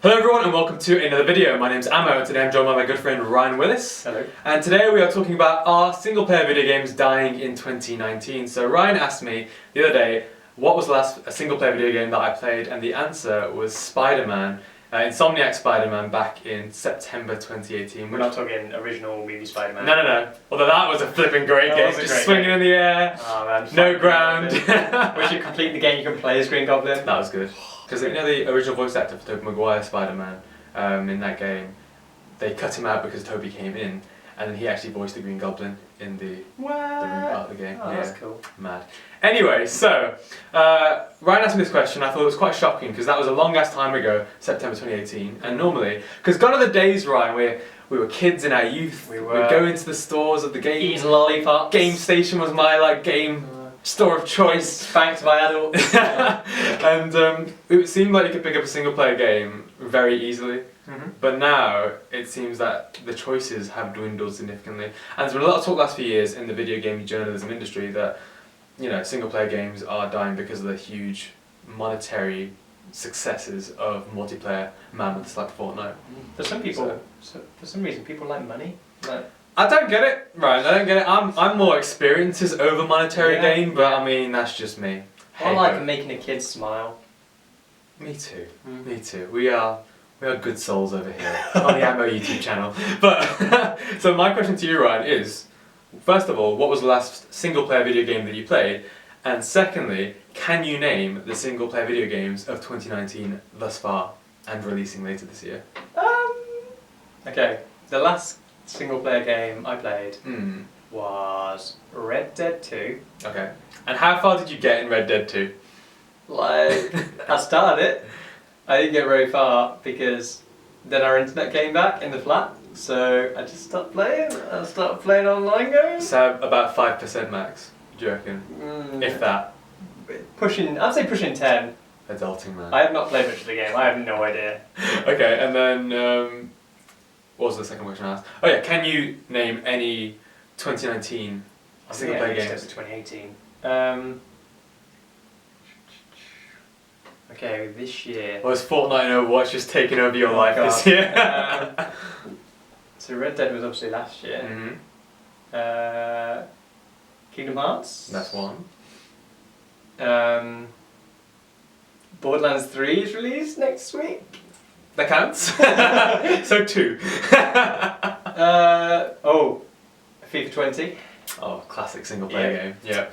Hello everyone and welcome to another video. My name's Ammo and today I'm joined by my good friend Ryan Willis. Hello. And today we are talking about our single player video games dying in 2019. So Ryan asked me the other day what was the last single player video game that I played, and the answer was Spiderman. Insomniac Spiderman back in September 2018. We're not talking original movie Spiderman. No. Although that was a flipping great game. Just swinging in the air, no ground. Once you complete the game, you can play as Green Goblin. That was good. Because you know the original voice actor for Tobey Maguire Spider-Man in that game, they cut him out because Tobey came in, and then he actually voiced the Green Goblin in the room part of the game. Oh, yeah. That's cool. Mad. Anyway, so Ryan asked me this question. I thought it was quite shocking because that was a long ass time ago, September 2018. And normally, because gone are the days, Ryan, we were kids in our youth. We'd go into the stores of the game. Eat lollipops. Game Station was my game store of choice. Spanked by adults. And it seemed like you could pick up a single player game very easily. But now it seems that the choices have dwindled significantly. And there's been a lot of talk last few years in the video game journalism industry that, you know, single player games are dying because of the huge monetary successes of multiplayer mammoths like Fortnite. For some people, for some reason, people like money. I don't get it, right? I don't get it. I'm more experiences over monetary gain, but I mean that's just me. I like making a kid smile. Me too. Me too. We are good souls over here on the Ammo YouTube channel. But so my question to you, Ryan, is first of all, what was the last single player video game that you played? And secondly, can you name the single player video games of 2019 thus far and releasing later this year? Okay, the last single player game I played was Red Dead 2. Okay. And how far did you get in Red Dead 2? I started it. I didn't get very far because then our internet came back in the flat, so I just stopped playing. I started playing online games. So about 5% max, do you reckon? If that. I'd say pushing 10. Adulting, man. I have not played much of the game. I have no idea. Okay, and then what was the second question I asked? Oh yeah, can you name any 2019 single player games? 2018. Okay, this year. Or is Fortnite and Overwatch just taking over your life this year? So Red Dead was obviously last year. Kingdom Hearts. That's one. Borderlands 3 is released next week. That counts. So 2. FIFA 20. Oh, classic single player game. Yeah.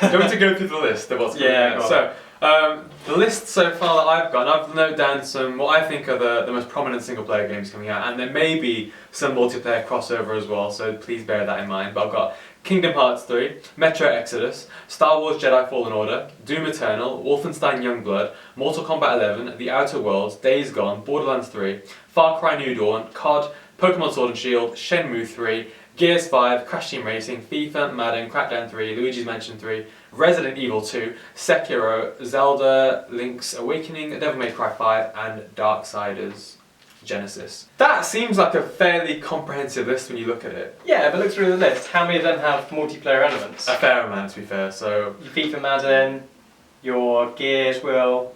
Do you want to go through the list of what's going on? So, the list so far that I've got, I've noted down some what I think are the most prominent single player games coming out, and there may be some multiplayer crossover as well, so please bear that in mind. But I've got Kingdom Hearts 3, Metro Exodus, Star Wars Jedi Fallen Order, Doom Eternal, Wolfenstein Youngblood, Mortal Kombat 11, The Outer Worlds, Days Gone, Borderlands 3, Far Cry New Dawn, COD, Pokemon Sword and Shield, Shenmue 3, Gears 5, Crash Team Racing, FIFA, Madden, Crackdown 3, Luigi's Mansion 3, Resident Evil 2, Sekiro, Zelda, Link's Awakening, Devil May Cry 5, and Darksiders Genesis. That seems like a fairly comprehensive list when you look at it. Yeah, but look through the list. How many of them have multiplayer elements? A fair amount, to be fair. So your FIFA, Madden, your Gears will,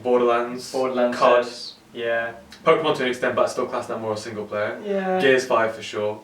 Borderlands, COD, yeah. Pokemon to an extent, but I still class that more as single player. Yeah. Gears 5 for sure.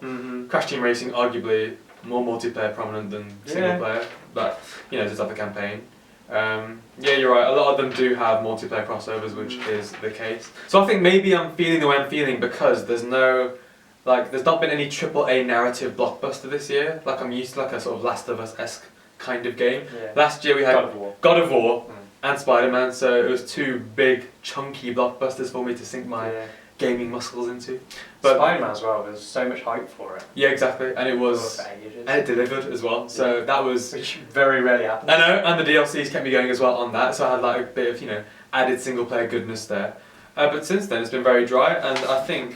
Crash Team Racing, arguably more multiplayer prominent than single player, but you know, just like the campaign. Yeah, you're right. A lot of them do have multiplayer crossovers, which is the case. So I think maybe I'm feeling the way I'm feeling because there's not been any AAA narrative blockbuster this year. Like I'm used to like a sort of Last of Us-esque kind of game. Yeah. Last year we had God of War. And Spider-Man, so it was two big, chunky blockbusters for me to sink my gaming muscles into. But Spider-Man as well, there's so much hype for it. Yeah, exactly, and it delivered as well, so that was... Which very rarely happens. I know, and the DLCs kept me going as well on that, so I had like a bit of, you know, added single-player goodness there. But since then, it's been very dry, and I think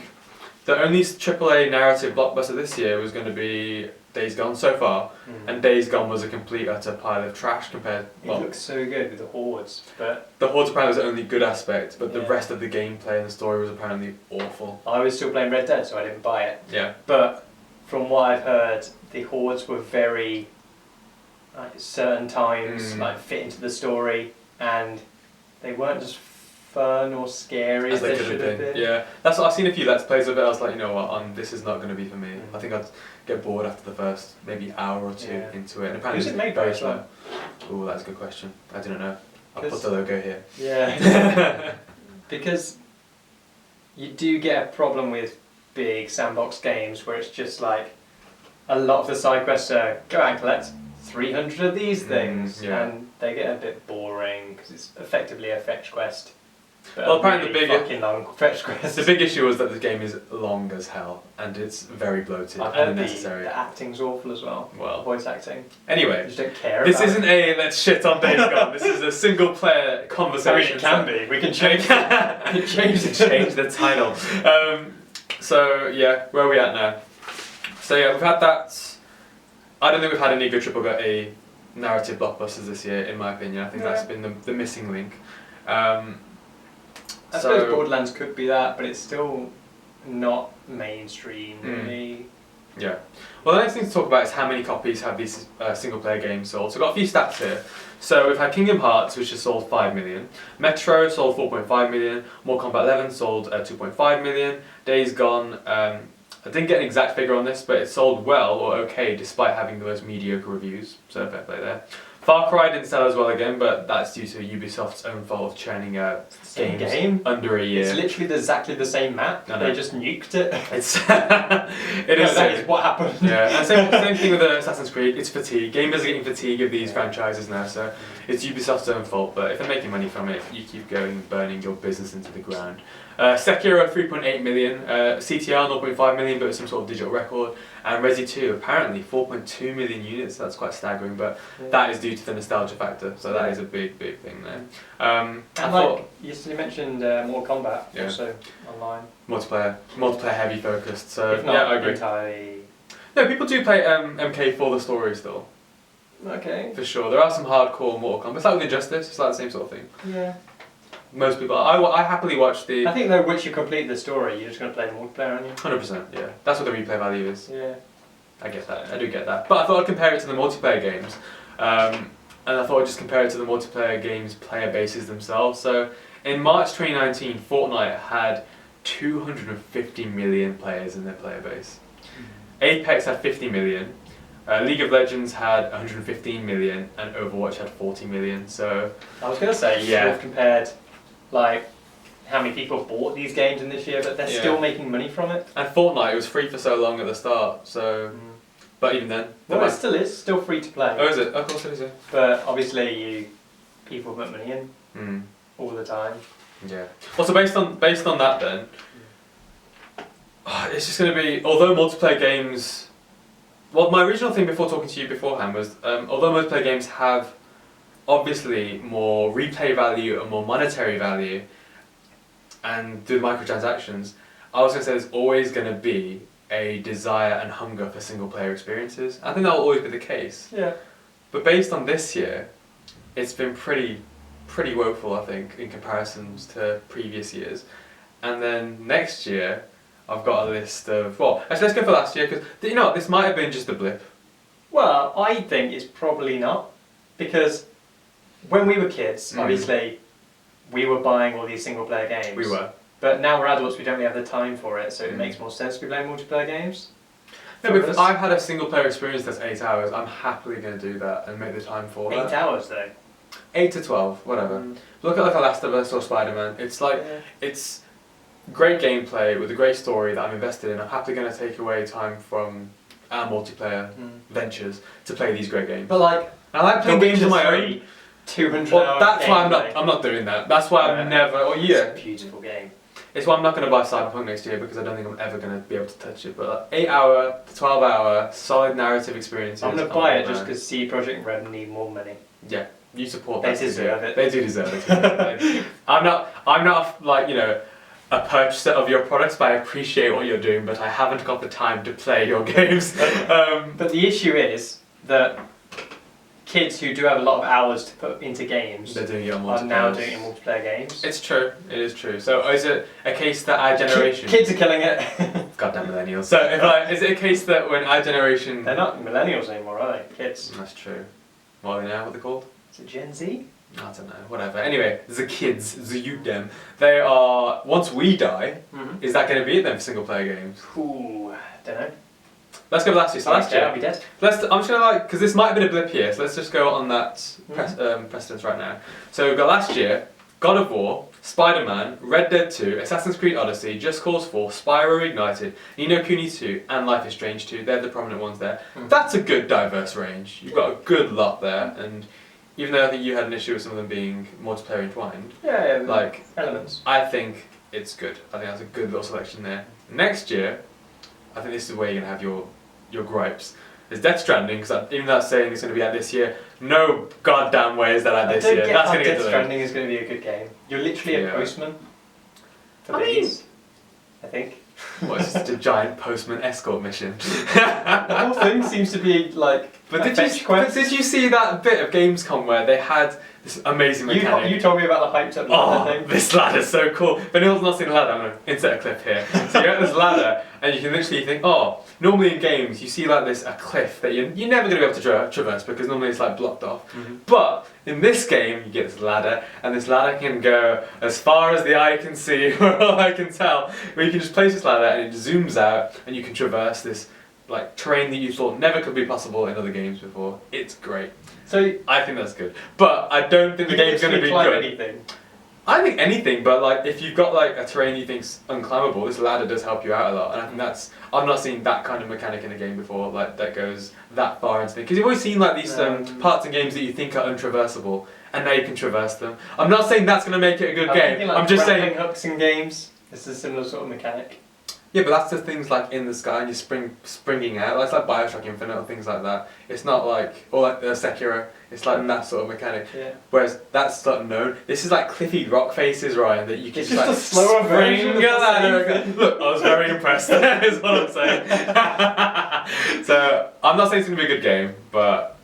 the only AAA narrative blockbuster this year was going to be Days Gone so far, and Days Gone was a complete utter pile of trash compared. It looks so good with the hordes, but the hordes apparently was the only good aspect, but the rest of the gameplay and the story was apparently awful. I was still playing Red Dead, so I didn't buy it. Yeah. But from what I've heard, the hordes were very certain times fit into the story, and they weren't just fun or scary as they should have been. Yeah, that's what I've seen a few Let's Plays of it. I was like, you know what, this is not going to be for me. I think I'd get bored after the first maybe hour or two into it. And apparently who's it made by as well? Oh, that's a good question. I didn't know. I'll put the logo here. Yeah. Because you do get a problem with big sandbox games where it's just like a lot of the side quests are go out and collect 300 of these things, and they get a bit boring because it's effectively a fetch quest. But well, apparently really fucking long fetch quest. The big issue was that the game is long as hell and it's very bloated and unnecessary. The acting's awful as well. Voice acting. Anyway, you just don't care. This isn't a let's shit on Days Gone. This is a single player conversation. I mean, it can be. We can change. change the title. So yeah, where are we at now? So yeah, we've had that. I don't think we've had any good AAA narrative blockbusters this year, in my opinion. I think that's been the missing link. I suppose Borderlands could be that, but it's still not mainstream, really. Yeah. Well, the next thing to talk about is how many copies have these single-player games sold. So I've got a few stats here. So we've had Kingdom Hearts, which has sold 5 million. Metro sold 4.5 million. Mortal Kombat 11 sold 2.5 million. Days Gone, I didn't get an exact figure on this, but it sold well or okay despite having the most mediocre reviews. So fair play there. Far Cry didn't sell as well again, but that's due to Ubisoft's own fault of churning out games under a year. It's literally exactly the same map. They just nuked it. That is what happened. Yeah, and same thing with Assassin's Creed. It's fatigue. Gamers are getting fatigue of these franchises now, so it's Ubisoft's own fault. But if they're making money from it, you keep going, burning your business into the ground. Sekiro 3.8 million, CTR 0.5 million, but it's some sort of digital record, and Resi 2 apparently 4.2 million units. That's quite staggering, but that is due to the nostalgia factor. So that is a big thing there. And you mentioned Mortal Kombat also online. Multiplayer heavy focused. So if not, yeah, I agree. Entirely. No, people do play MK for the story still. Okay. For sure, there are some hardcore Mortal Kombat. It's like with Injustice. It's like the same sort of thing. Yeah. Most people, I happily watch the. I think though, once you complete the story, you're just going to play the multiplayer, aren't you? 100%, yeah. That's what the replay value is. Yeah. I get that. I do get that. But I thought I'd compare it to the multiplayer games, and I thought I'd just compare it to the multiplayer games player bases themselves. So in March 2019, Fortnite had 250 million players in their player base. Apex had 50 million. League of Legends had 115 million, and Overwatch had 40 million. So I was going to say, you have compared like how many people bought these games in this year, but they're still making money from it. And Fortnite was free for so long at the start, so but even then, it still is still free to play. Oh, is it? Of course it is. Yeah. But obviously, people put money in all the time. Yeah. Well, so based on that, then it's just going to be, although multiplayer games. Well, my original thing before talking to you beforehand was, although multiplayer games have obviously more replay value and more monetary value, and do microtransactions, I was going to say there's always going to be a desire and hunger for single player experiences. I think that will always be the case. Yeah. But based on this year, it's been pretty woeful, I think, in comparisons to previous years. And then next year, I've got a list of, actually let's go for last year, because you know what, this might have been just a blip. Well, I think it's probably not, because when we were kids, obviously, we were buying all these single player games. We were. But now we're adults, we don't really have the time for it, so it makes more sense to be playing multiplayer games. No, but if I've had a single player experience that's 8 hours, I'm happily going to do that and make the time for that. 8 hours though? 8 to 12, whatever. Look at like a Last of Us or Spiderman. It's like, it's great gameplay with a great story that I'm invested in. I'm happily going to take away time from our multiplayer ventures to play these great games. But like, I like playing games on my own. 200 well, that's why I'm not doing that. That's why I'm never. It's a beautiful game. It's why I'm not going to buy Cyberpunk next year, because I don't think I'm ever going to be able to touch it. But like 8 hour, 12 hour, solid narrative experiences. I'm going to buy it just because CD Projekt Red need more money. Yeah, you support that. They deserve it. They do deserve it. I'm not like, you know, a purchaser of your products, but I appreciate what you're doing, but I haven't got the time to play your games. But the issue is that kids who do have a lot of hours to put into games are now doing it in multiplayer games. It's true, it is true. So is it a case that our generation... Kids are killing it. Goddamn millennials. So is it a case that when our generation... They're not millennials anymore, are they? Kids. That's true. What are they now? What are they called? Is it Gen Z? I don't know, whatever. Anyway, the kids, the youth them, they are, once we die, is that going to be it then for single player games? Ooh, don't know. Let's go with last year. So last year, I'll be dead. I'm just going to because this might have been a blip here, so let's just go on that precedence right now. So we've got last year, God of War, Spiderman, Red Dead 2, Assassin's Creed Odyssey, Just Cause 4, Spyro Reignited, Ni no Kuni 2, and Life is Strange 2. They're the prominent ones there. That's a good diverse range. You've got a good lot there, and even though I think you had an issue with some of them being multiplayer entwined, like elements, I think it's good. I think that's a good little selection there. Next year, I think this is where you're gonna have your gripes. There's Death Stranding, because even though that's saying it's gonna be out this year, no goddamn way is that out this year. That's gonna get Death Stranding is gonna be a good game. You're literally a postman. For these, I think. What, it's just a giant postman escort mission? The whole thing seems to be like. But did you see that bit of Gamescom where they had this amazing mechanic? You told me about the hyped up ladder thing. This ladder's so cool. If anyone's not seen the ladder, I'm going to insert a clip here. So you have this ladder, and you can literally think, normally in games you see like a cliff that you're never going to be able to traverse because normally it's like blocked off. But in this game, you get this ladder, and this ladder can go as far as the eye can see, or all I can tell, where you can just place this ladder and it zooms out, and you can traverse this like terrain that you thought never could be possible in other games before. It's great. So I think that's good. But I don't think the game's going to be good. Anything. I think anything, but like if you've got like a terrain you think's unclimbable, this ladder does help you out a lot. And I think I've not seen that kind of mechanic in a game before, like that goes that far into things. Because you've always seen like these parts in games that you think are untraversable, and now you can traverse them. I'm not saying that's going to make it a good game. Like I'm just saying hooks in games. It's a similar sort of mechanic. Yeah, but that's the things like in the sky and you're springing out. That's like Bioshock Infinite or things like that. It's not like, or like Sekiro, it's like that sort of mechanic. Yeah. Whereas that's sort of known. This is like cliffy rock faces, Ryan, that you can it's just like a slower version of Look, I was very impressed, is what I'm saying. So, I'm not saying it's going to be a good game, but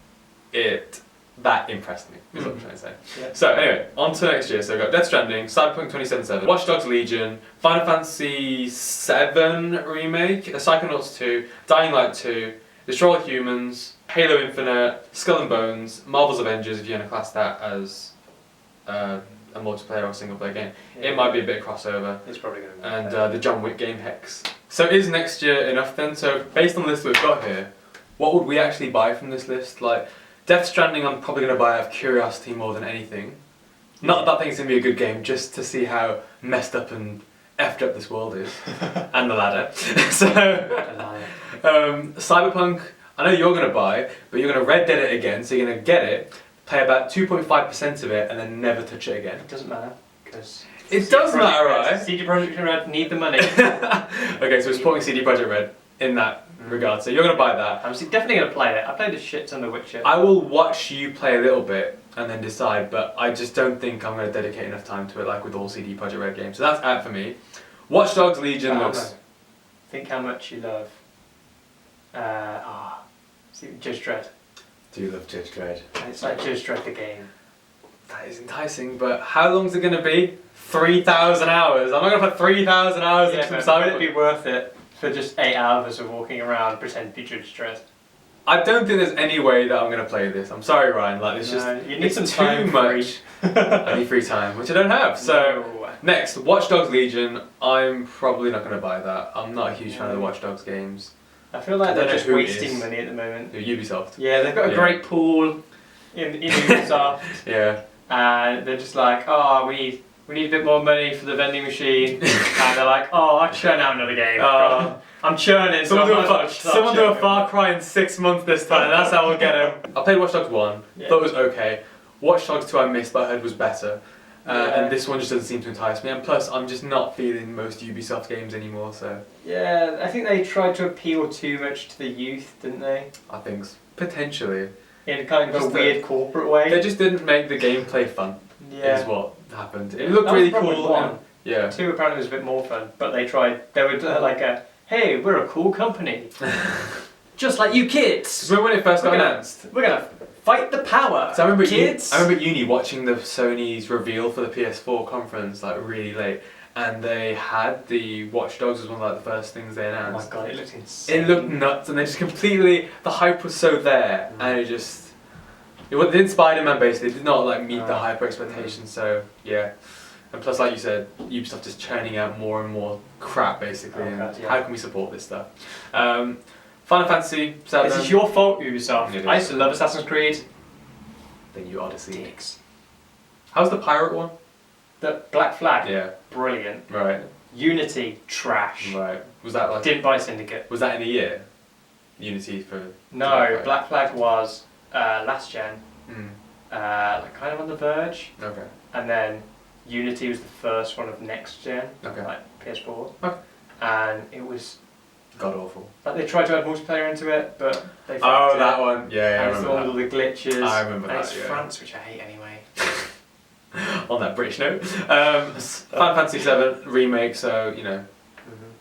that impressed me, is what I'm trying to say. Yeah. So anyway, on to next year. So we've got Death Stranding, Cyberpunk 2077, Watch Dogs Legion, Final Fantasy VII Remake, Psychonauts 2, Dying Light 2, Destroy All Humans, Halo Infinite, Skull and Bones, Marvel's Avengers, if you want to class that as a multiplayer or single player game. Yeah. It might be a bit of crossover. It's probably going to be. And the John Wick game Hex. So is next year enough then? So based on the list we've got here, what would we actually buy from this list? Like, Death Stranding I'm probably going to buy out of curiosity more than anything. Not that I think it's going to be a good game, just to see how messed up and effed up this world is. And the ladder. So, Cyberpunk, I know you're going to buy, but you're going to Red Dead it again, so you're going to get it, play about 2.5% of it, and then never touch it again. It doesn't matter, because... It does matter, right? CD Projekt Red need the money. Okay, so we're supporting CD Projekt Red in that regard, so you're going to buy that. I'm definitely going to play it. I played a shit ton of Witcher. I will watch you play a little bit and then decide, but I just don't think I'm going to dedicate enough time to it like with all CD Projekt Red games. So that's out for me. Watch Dogs Legion looks... Think how much you love... Judge Dredd. Do you love Judge Dredd? It's like Judge Dredd the game. That is enticing, but how long is it going to be? 3,000 hours. I'm not going to put 3,000 hours into some Cyberpunk. Would it be worth it for just 8 hours of walking around pretend to be Judge Dredd? I don't think there's any way that I'm going to play this. I'm sorry, Ryan. Like, it's you need some time too much. I need free time, which I don't have. So next, Watch Dogs Legion. I'm probably not going to buy that. I'm not a huge fan of the Watch Dogs games. I feel like they're just wasting money at the moment. Ubisoft. Yeah, they've got a great pool in Ubisoft. Yeah. And they're just like, we need a bit more money for the vending machine. And they're like, I'll churn out another game. I'm churning. Someone do a Far Cry in 6 months this time. That's how we'll get him. I played Watch Dogs 1. Thought it was okay. Watch Dogs 2 I missed, but I heard was better. And this one just doesn't seem to entice me. And plus, I'm just not feeling most Ubisoft games anymore. So yeah, I think they tried to appeal too much to the youth, didn't they? I think potentially. In kind of a weird corporate way. They just didn't make the gameplay fun. Yeah. Is what happened. It looked really cool. And 2 apparently was a bit more fun, but they were hey, we're a cool company. Just like you kids. Remember when it first got announced? We're gonna fight the power. So I remember kids. I remember at uni watching the Sony's reveal for the PS4 conference like really late, and they had the Watch Dogs as one of the first things they announced. Oh my god, it looked insane. It looked nuts, and they just completely the hype was so there, and it just It did Spiderman basically did not like meet the hyper expectations. So yeah, and plus like you said, Ubisoft is churning out more and more crap basically. How can we support this stuff? Final Fantasy 7. This is your fault, Ubisoft. I used to love Assassin's Creed. Then you Odyssey. Dicks. How's the pirate one? The Black Flag. Yeah. Brilliant. Right. Unity, trash. Right. Was that like? Didn't buy Syndicate. Was that in a year? Unity for. No, Black Flag was last gen. Mm. Like kind of on the verge. Okay. And then Unity was the first one of next gen. Okay. Like PS4. Okay. And it was. God awful. Like they tried to add multiplayer into it, but they. Oh, that one. Yeah, and I it's remember all the glitches. I remember and that. It's yeah. France, which I hate anyway. On that British note, Final Fantasy 7 remake. So you know.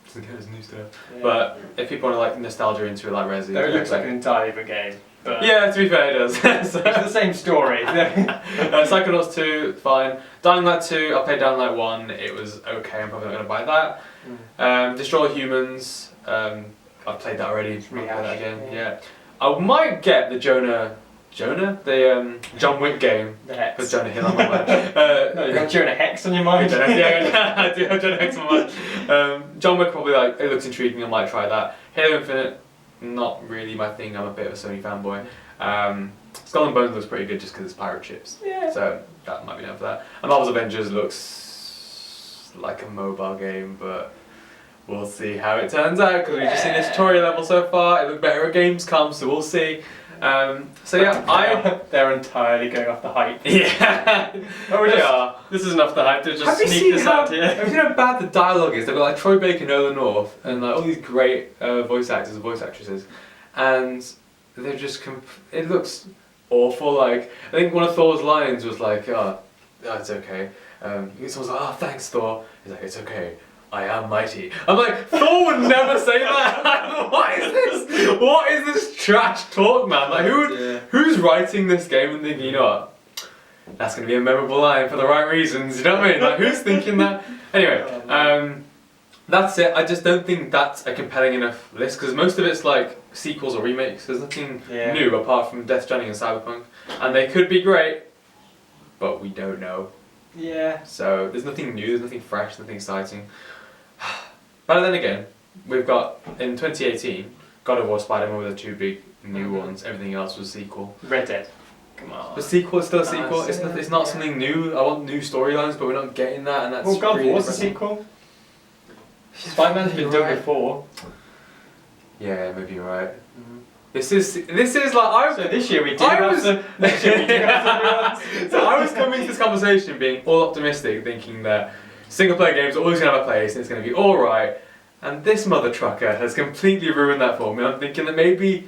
Doesn't get us new stuff. Yeah. But if people want to like nostalgia into it, like Resi, it looks like an entirely different game. But yeah, to be fair, it does. So it's the same story. Psychonauts 2, fine. Dying Light 2, I played Dying Light 1. It was okay. I'm probably not going to buy that. Destroy Humans. I've played that already. I'll play that again. Yeah. I might get the the John Wick game. The Hex. Because Jonah Hill on my mind. No, you got Jonah Hex on your mind. Yeah, I do have Jonah Hex on my mind. John Wick probably like it looks intriguing. I might try that. Halo Infinite, not really my thing. I'm a bit of a Sony fanboy. Skull and Bones looks pretty good just because it's pirate ships. Yeah. So that might be enough for that. And Marvel's Avengers looks like a mobile game, but we'll see how it turns out because we've just seen the tutorial level so far. It looked better at Gamescom, so we'll see. So yeah, they're entirely going off the hype. Yeah, they are. This is enough the hype to just sneak this out here. Have you seen how bad the dialogue is? They've got like Troy Baker, Nolan North, and like all these great voice actors and voice actresses, and they're just it looks awful. Like I think one of Thor's lines was like, "Oh, it's okay." Someone's like, "Oh, thanks, Thor." He's like, "It's okay. I am mighty." I'm like, Thor would never say that. What is this? What is this trash talk, man? Like, who's writing this game and thinking, you know what? That's gonna be a memorable line for the right reasons. You know what I mean? Like, who's thinking that? Anyway, that's it. I just don't think that's a compelling enough list because most of it's like sequels or remakes. There's nothing new apart from Death Stranding and Cyberpunk, and they could be great, but we don't know. Yeah. So there's nothing new. There's nothing fresh. Nothing exciting. But then again, we've got in 2018 God of War, Spiderman were the two big new ones. Everything else was sequel. Red Dead. Come on. The sequel is still a sequel. It's not something new. I want new storylines, but we're not getting that, and that's. Well, God of really War's a sequel. Spider-Man's been done before. Yeah, maybe you're right. This is like So this year we do have some. Next year we do have some. So I was coming to this conversation being all optimistic, thinking that single player games are always going to have a place and it's going to be alright, and this mother trucker has completely ruined that for me. I'm thinking that maybe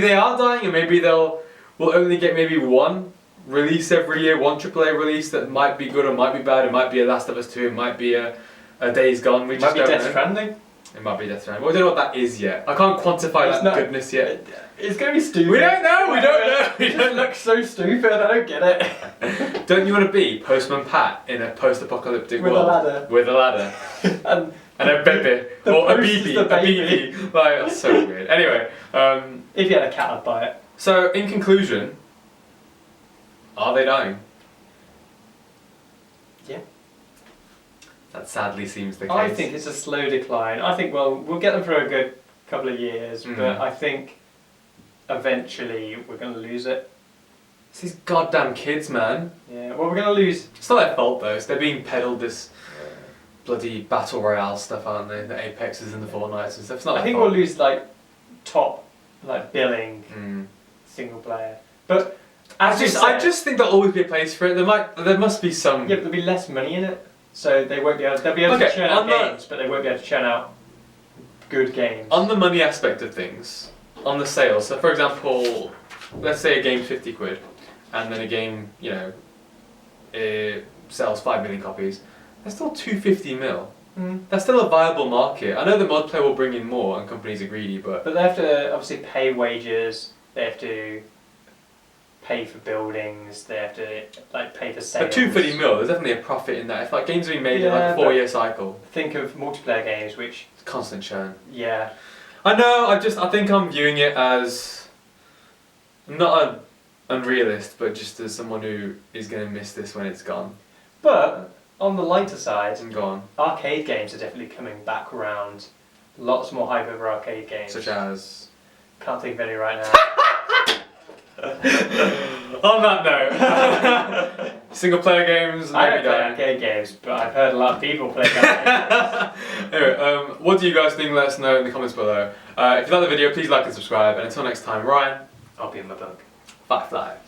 they are dying and maybe we'll only get maybe one release every year, one AAA release that might be good or might be bad. It might be a Last of Us 2, it might be a Days Gone, we just don't know. Might be Death Stranding. It might be Death Stranding. Well, we don't know what that is yet. I can't quantify that goodness yet. It's going to be stupid. We don't know, It just looks so stupid, I don't get it. Don't you want to be Postman Pat in a post-apocalyptic With world? a ladder. With a ladder. And a baby. Or a BB. A BB. Like, that's so weird. Anyway. If you had a cat, I'd buy it. So, in conclusion, are they dying? Yeah. That sadly seems the case. I think it's a slow decline. I think, well, we'll get them for a good couple of years, but I think eventually we're going to lose it. It's these goddamn kids, man. Yeah, well, we're going to lose. It's not their fault, though. They're being peddled this bloody battle royale stuff, aren't they? The Apexes and the Fortnites and stuff. It's not I think fault. we'll lose, like, top, like, billing single player. But I just think there'll always be a place for it. There must be some. Yeah, but there'll be less money in it, so they won't be able. They'll be able to churn out games, but they won't be able to churn out good games. On the money aspect of things, on the sales. So, for example, let's say a game's 50 quid, and then a game, you know, it sells 5 million copies. That's still 250 mil. That's still a viable market. I know the mod player will bring in more, and companies are greedy, but they have to obviously pay wages. They have to pay for buildings. They have to pay for sales. But 250 mil, there's definitely a profit in that. If like games are being made in like a 4-year cycle. Think of multiplayer games, which it's constant churn. Yeah. I know. I think I'm viewing it as not unrealist, but just as someone who is going to miss this when it's gone. But on the lighter side, And gone. arcade games are definitely coming back around. Lots more hype over arcade games. Such as... Can't think of any right now. On that note, single player games. I don't play arcade games, but I've heard a lot of people play arcade games. Anyway, what do you guys think? Let us know in the comments below. If you like the video, please like and subscribe. And until next time, Ryan, I'll be in my bunk. bye fly.